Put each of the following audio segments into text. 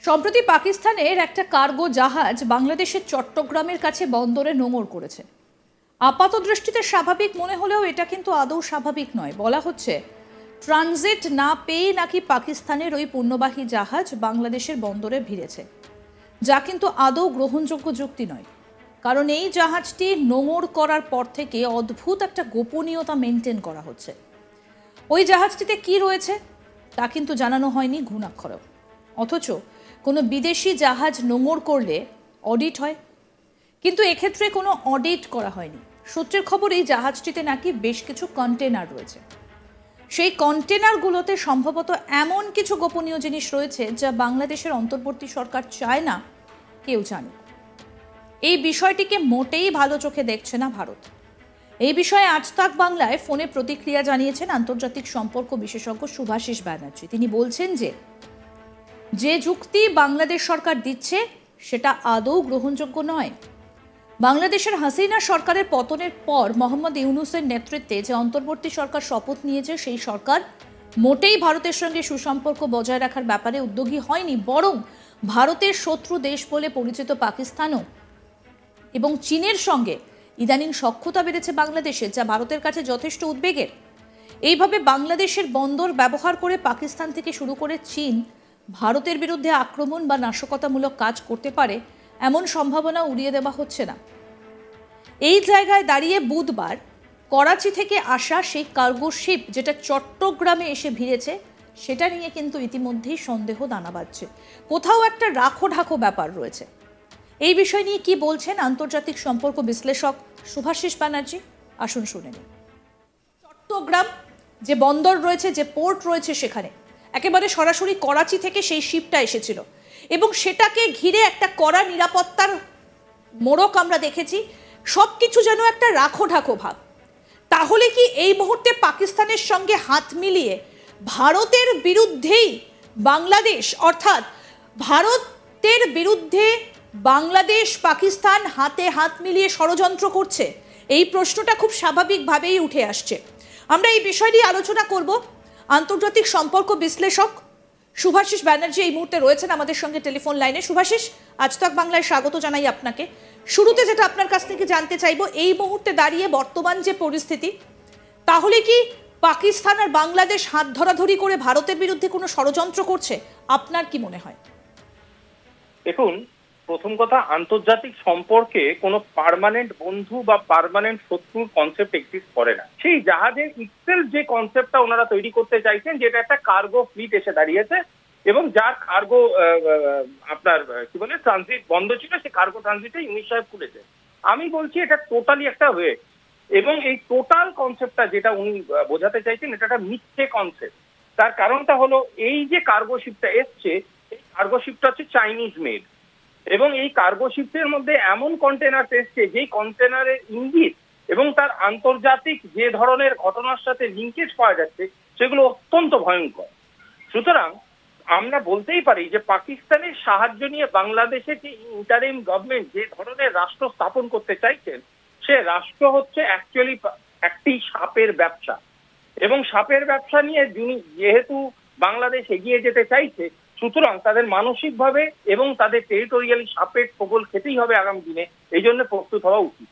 সম্প্রতি পাকিস্তানের একটা কার্গো জাহাজ বাংলাদেশের চট্টগ্রামের কাছে বন্দরে নোঙর করেছে। আপাত দৃষ্টিতে স্বাভাবিক মনে হলেও এটা কিন্তু আদৌ স্বাভাবিক নয়। বলা হচ্ছে ট্রানজিট না পেয়ে নাকি পাকিস্তানের ওই পণ্যবাহী জাহাজ বাংলাদেশের বন্দরে ভিড়েছে, যা কিন্তু আদৌ গ্রহণযোগ্য যুক্তি নয়। কারণ এই জাহাজটি নোঙর করার পর থেকে অদ্ভুত একটা গোপনীয়তা মেনটেন করা হচ্ছে। ওই জাহাজটিতে কি রয়েছে তা কিন্তু জানানো হয়নি ঘুণাক্ষরেও। অথচ কোনো বিদেশি জাহাজ নোঙর করলে অডিট হয়, কিন্তু এক্ষেত্রে কোনো অডিট করা হয়নি। সূত্রের খবর এই জাহাজটিতে নাকি বেশ কিছু কন্টেনার রয়েছে। সেই কন্টেনারগুলোতে সম্ভবত এমন কিছু গোপনীয় জিনিস রয়েছে যা বাংলাদেশের অন্তর্বর্তী সরকার চায় না কেউ জানুক। এই বিষয়টিকে মোটেই ভালো চোখে দেখছে না ভারত। এই বিষয়ে আজ তাক বাংলায় ফোনে প্রতিক্রিয়া জানিয়েছেন আন্তর্জাতিক সম্পর্ক বিশেষজ্ঞ শুভাশিস ব্যানার্জি। তিনি বলছেন যে যুক্তি বাংলাদেশ সরকার দিচ্ছে সেটা আদৌ গ্রহণযোগ্য নয়। বাংলাদেশের হাসিনা সরকারের পতনের পর মোহাম্মদ ইউনূসের নেতৃত্বে যে অন্তর্বর্তী সরকার শপথ নিয়েছে, সেই সরকার মোটেই ভারতের সঙ্গে সুসম্পর্ক বজায় রাখার ব্যাপারে উদ্যোগী হয়নি, বরং ভারতের শত্রু দেশ বলে পরিচিত পাকিস্তানও এবং চীনের সঙ্গে ইদানিং সখ্যতা বেড়েছে বাংলাদেশের, যা ভারতের কাছে যথেষ্ট উদ্বেগের। এইভাবে বাংলাদেশের বন্দর ব্যবহার করে পাকিস্তান থেকে শুরু করে চীন ভারতের বিরুদ্ধে আক্রমণ বা নাশকতামূলক কাজ করতে পারে, এমন সম্ভাবনা উড়িয়ে দেওয়া হচ্ছে না। এই জায়গায় দাঁড়িয়ে বুধবার করাচি থেকে আসা সেই কার্গো শিপ যেটা চট্টগ্রামে এসে ভিড়েছে, সেটা নিয়ে কিন্তু ইতিমধ্যেই সন্দেহ দানা বাঁধছে। কোথাও একটা রাখো ঢাকো ব্যাপার রয়েছে। এই বিষয় নিয়ে কি বলছেন আন্তর্জাতিক সম্পর্ক বিশ্লেষক শুভাশিস ব্যানার্জি, আসুন শুনে নিন। চট্টগ্রাম যে বন্দর রয়েছে, যে পোর্ট রয়েছে, সেখানে একেবারে সরাসরি করাচি থেকে সেই শিপটা এসেছিল এবং সেটাকে ঘিরে একটা কড়া নিরাপত্তার মোড়ক আমরা দেখেছি। সবকিছু যেন একটা রাখো ঢাকো ভাব। তাহলে কি এই মুহূর্তে পাকিস্তানের সঙ্গে হাত মিলিয়ে ভারতের বিরুদ্ধেই বাংলাদেশ, অর্থাৎ ভারতের বিরুদ্ধে বাংলাদেশ পাকিস্তান হাতে হাত মিলিয়ে ষড়যন্ত্র করছে? এই প্রশ্নটা খুব স্বাভাবিকভাবেই উঠে আসছে। আমরা এই বিষয় নিয়ে আলোচনা করব। আন্তর্জাতিক সম্পর্ক বিশ্লেষক শুভাশিস ব্যানার্জি এই মুহূর্তে রয়েছেন আমাদের সঙ্গে টেলিফোন লাইনে। শুভাশিস, আজ তাক বাংলায় স্বাগত জানাই আপনাকে। শুরুতে যেটা আপনার কাছ থেকে জানতে চাইবো, এই মুহূর্তে দাঁড়িয়ে বর্তমান যে পরিস্থিতি, তাহলে কি পাকিস্তান আর বাংলাদেশ হাত ধরাধরি করে ভারতের বিরুদ্ধে কোনো ষড়যন্ত্র করছে? আপনার কি মনে হয়? দেখুন, প্রথম কথা, আন্তর্জাতিক সম্পর্কে কোনো পার্মানেন্ট বন্ধু বা পার্মানেন্ট শত্রুর কনসেপ্ট এক্সিস্ট করে না। সেই জাহাজের ইটসেলফ যে কনসেপ্টটা ওনারা তৈরি করতে চাইছেন, যেটা একটা কার্গো ফ্লিট এসে দাঁড়িয়েছে এবং যার কার্গো আপনার কি বলে ট্রানজিট বন্ধ ছিল, সে কার্গো ট্রানজিটে ইউনিশ সাহেব খুলেছে। আমি বলছি এটা টোটালি একটা ওয়ে, এবং এই টোটাল কনসেপ্টটা যেটা উনি বোঝাতে চাইছেন, এটা একটা মিথ্যে কনসেপ্ট। তার কারণটা হলো, এই যে কার্গো শিপটা এসছে, এই কার্গো শিপটা হচ্ছে চাইনিজ মেড, এবং এই কার্গো শিপের মধ্যে এমন কন্টেনার এসছে যেই কন্টেনারের ইঙ্গিত এবং তার আন্তর্জাতিক যে ধরনের ঘটনার সাথে লিঙ্কেজ পাওয়া যাচ্ছে, সেগুলো অত্যন্ত ভয়ঙ্কর। সুতরাং আমরা বলতেই পারি যে পাকিস্তানের সাহায্য নিয়ে বাংলাদেশের যে ইন্টারিম গভর্নমেন্ট যে ধরনের রাষ্ট্র স্থাপন করতে চাইছেন, সে রাষ্ট্র হচ্ছে অ্যাকচুয়ালি একটি সাপের ব্যবসা, এবং সাপের ব্যবসা নিয়ে যেহেতু বাংলাদেশ এগিয়ে যেতে চাইছে, সুতরাং তাদের মানসিকভাবে এবং তাদের টেরিটোরিয়ালি সাপের ছোবল খেতেই হবে আগামী দিনে। এই জন্য প্রস্তুত হওয়া উচিত।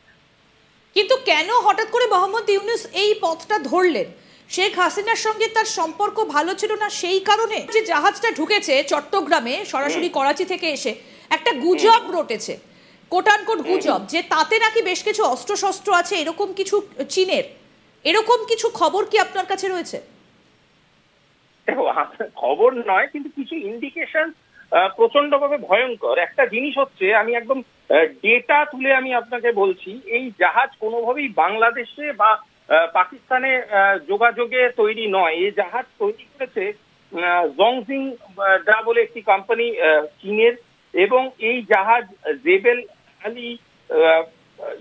কিন্তু কেন হঠাৎ করে মোহাম্মদ ইউনূস এই পথটা ধরলেন? শেখ হাসিনার সঙ্গে তার সম্পর্ক ভালো ছিল না সেই কারণে? যে জাহাজটা ঢুকেছে চট্টগ্রামে সরাসরি করাচি থেকে এসে, একটা গুজব রটেছে, কোটানকোট গুজব, যে তাতে নাকি বেশ কিছু অস্ত্রশস্ত্র আছে, এরকম কিছু চীনের, এরকম কিছু খবর কি আপনার কাছে রয়েছে? দেখো, খবর নয়, কিন্তু কিছু ইন্ডিকেশন প্রচন্ডভাবে ভয়ঙ্কর। একটা জিনিস হচ্ছে, আমি একদম ডেটা তুলে আমি আপনাকে বলছি, এই জাহাজ কোনোভাবেই বাংলাদেশে বা পাকিস্তানে যোগাযোগে তৈরি নয়। এই জাহাজ তৈরি করেছে জংজিং ডা বলে একটি কোম্পানি চীনের, এবং এই জাহাজ জেবেল আলী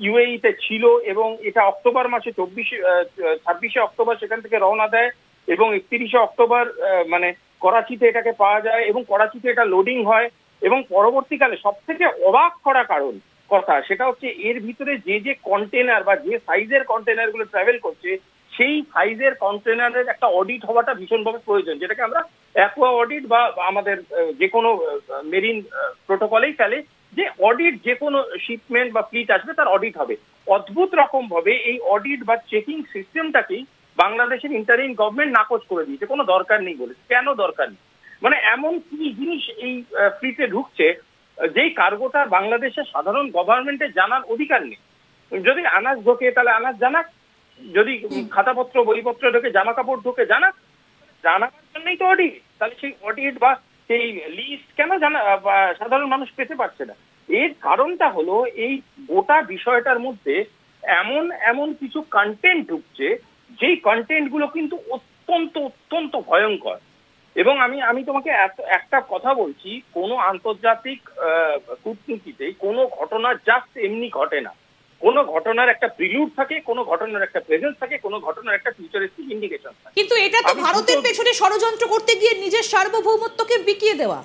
ইউএইতে ছিল, এবং এটা অক্টোবর মাসে 26শে অক্টোবর সেখান থেকে রওনা দেয়, এবং 31শে অক্টোবর মানে করাচিতে এটাকে পাওয়া যায়, এবং করাচিতে এটা লোডিং হয়। এবং পরবর্তীকালে সব থেকে অবাক করা কথা, সেটা হচ্ছে এর ভিতরে যে কন্টেনার বা যে সাইজের কন্টেনার গুলো ট্রাভেল করছে, সেই সাইজের কন্টেনারের একটা অডিট হওয়াটা ভীষণভাবে প্রয়োজন, যেটাকে আমরা অ্যাকোয়া অডিট বা আমাদের যে কোনো মেরিন প্রোটোকলেই ফেলে, যে অডিট যে কোনো শিপমেন্ট বা ফ্লিট আসবে তার অডিট হবে। অদ্ভুত রকম ভাবে এই অডিট বা চেকিং সিস্টেমটাকেই বাংলাদেশের ইন্টারিম গভর্নমেন্ট নাকচ করে দিয়েছে, কোনো দরকার নেই বলে। কেন দরকার নেই? মানে এমন কি জিনিস এই ফ্লিটে ঢুকছে যেই কার্গোটা বাংলাদেশের সাধারণ গভর্নমেন্টের জানার অধিকার নেই। যদি আনাজ ঢোকে তাহলে আনাজ জানাক, যদি খাতাপত্র বইপত্র ঢোকে, জামা কাপড় ঢোকে জানাক, জানার জন্যই তো অডিট। তাহলে সেই অডিট বা সেই লিস্ট কেন সাধারণ মানুষ পেতে পারছে না? এর কারণটা হলো এই গোটা বিষয়টার মধ্যে এমন এমন কিছু কন্টেন্ট ঢুকছে, যেই কন্টেন্ট গুলো কিন্তু অত্যন্ত অত্যন্ত ভয়ঙ্কর। এবং আমি তোমাকে একটা কথা বলছি, কোনো আন্তর্জাতিক কূটনীতিতে কোনো ঘটনা জাস্ট এমনি ঘটে না। কোনো ঘটনার একটা প্রিলিউড থাকে, কোনো ঘটনার একটা প্রেজেন্স থাকে, কোনো ঘটনার একটা ফিউচারিস্টিক ইন্ডিকেশন থাকে। কিন্তু এটা তো ভারতের পেছনে ষড়যন্ত্র করতে গিয়ে নিজের সার্বভৌমত্বকে বিকিয়ে দেওয়া।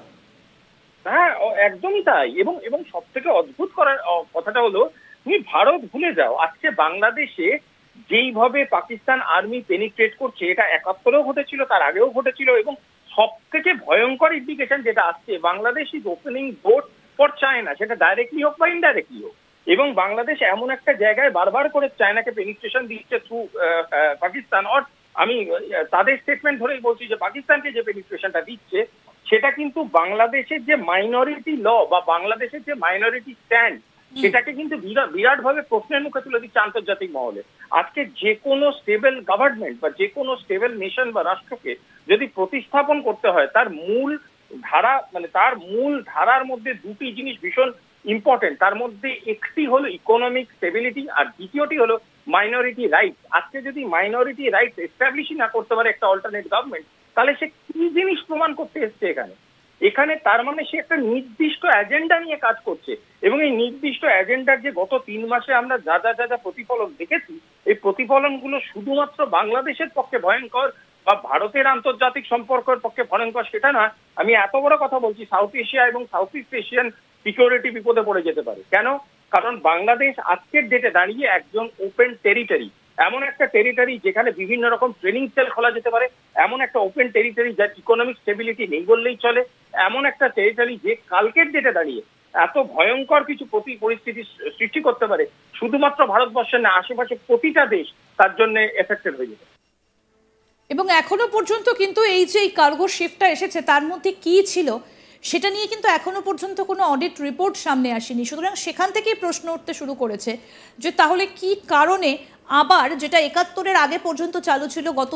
হ্যাঁ, একদমই তাই। এবং এবং সব থেকে অদ্ভুত করার কথাটা হলো, তুমি ভারত ভুলে যাও, আজকে বাংলাদেশে যেইভাবে পাকিস্তান আর্মি পেনিট্রেট করছে, এটা ৭১-এও ঘটেছিল, তার আগেও ঘটেছিল। এবং সব থেকে ভয়ঙ্কর ইন্ডিকেশন যেটা আসছে, Bangladesh is opening door for China, সেটা ডাইরেক্টলি হোক বা ইনডাইরেক্টলি হোক। এবং বাংলাদেশ এমন একটা জায়গায় বারবার করে চায়নাকে পেনিট্রেশন দিচ্ছে থ্রু পাকিস্তান। আর আমি তাদের স্টেটমেন্ট ধরেই বলছি যে পাকিস্তানকে যে পেনিট্রেশনটা দিচ্ছে, সেটা কিন্তু বাংলাদেশের যে মাইনরিটি ল বা বাংলাদেশের যে মাইনরিটি স্ট্যান্ড, সেটাকে কিন্তু বিরাট ভাবে প্রশ্নের মুখে তুলে দিচ্ছে আন্তর্জাতিক মহলে। আজকে যে কোনো স্টেবল গভর্নমেন্ট বা যে কোনো স্টেবল নেশন বা রাষ্ট্রকে যদি প্রতিস্থাপন করতে হয়, তার মূল ধারা মানে তার মূল ধারার মধ্যে দুটি জিনিস ভীষণ ইম্পর্টেন্ট। তার মধ্যে একটি হলো ইকোনমিক স্টেবিলিটি, আর দ্বিতীয়টি হলো মাইনরিটি রাইটস। আজকে যদি মাইনরিটি রাইটস এস্টাবলিশই না করতে পারে একটা অল্টারনেট গভর্নমেন্ট, তাহলে সে কি জিনিস প্রমাণ করতে এসছে এখানে? তার মানে সে একটা নির্দিষ্ট এজেন্ডা নিয়ে কাজ করছে। এবং এই নির্দিষ্ট এজেন্ডার যে গত ৩ মাসে আমরা যা যা যা যা প্রতিফলন দেখেছি, এই প্রতিফলনগুলো শুধুমাত্র বাংলাদেশের পক্ষে ভয়ঙ্কর বা ভারতের আন্তর্জাতিক সম্পর্কের পক্ষে ভয়ঙ্কর সেটা না। আমি এত বড় কথা বলছি, সাউথ এশিয়া এবং সাউথ ইস্ট এশিয়ান সিকিউরিটি বিপদে পড়ে যেতে পারে। কেন? কারণ বাংলাদেশ আজকের ডেটে দাঁড়িয়ে একজন ওপেন টেরিটরি, এমন একটা টেরিটরি যেখানে বিভিন্ন রকম ট্রেনিং সেল খোলা যেতে পারে, এমন একটা ওপেন টেরিটরি যার ইকোনমিক স্টেবিলিটি নেই বললেই চলে, এমন একটা টেরিটরি যে কালকের ডেটে দাঁড়িয়ে এত ভয়ঙ্কর কিছু পরিস্থিতি সৃষ্টি করতে পারে, শুধুমাত্র ভারতবর্ষের না, আশেপাশে প্রতিটা দেশ তার জন্য এফেক্টেড হয়ে যেতে। এবং এখনো পর্যন্ত কিন্তু এই যে কার্গো শিপটা এসেছে, তার মধ্যে কি ছিল সেটা নিয়ে কিন্তু এখনো পর্যন্ত কোনো অডিট রিপোর্ট সামনে আসেনি। সুতরাং সেখান থেকেই প্রশ্ন উঠতে শুরু করেছে যে তাহলে কি কারণে আবার যেটা ৭১-এর আগে পর্যন্ত চালু ছিল, গত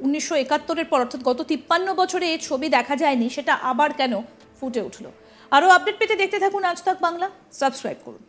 ১৯৭১-এর পর অর্থাৎ গত ৫৩ বছরে এই ছবি দেখা যায়নি, সেটা আবার কেন ফুটে উঠলো? আরও আপডেট পেতে দেখতে থাকুন আজ তাক বাংলা, সাবস্ক্রাইব করুন।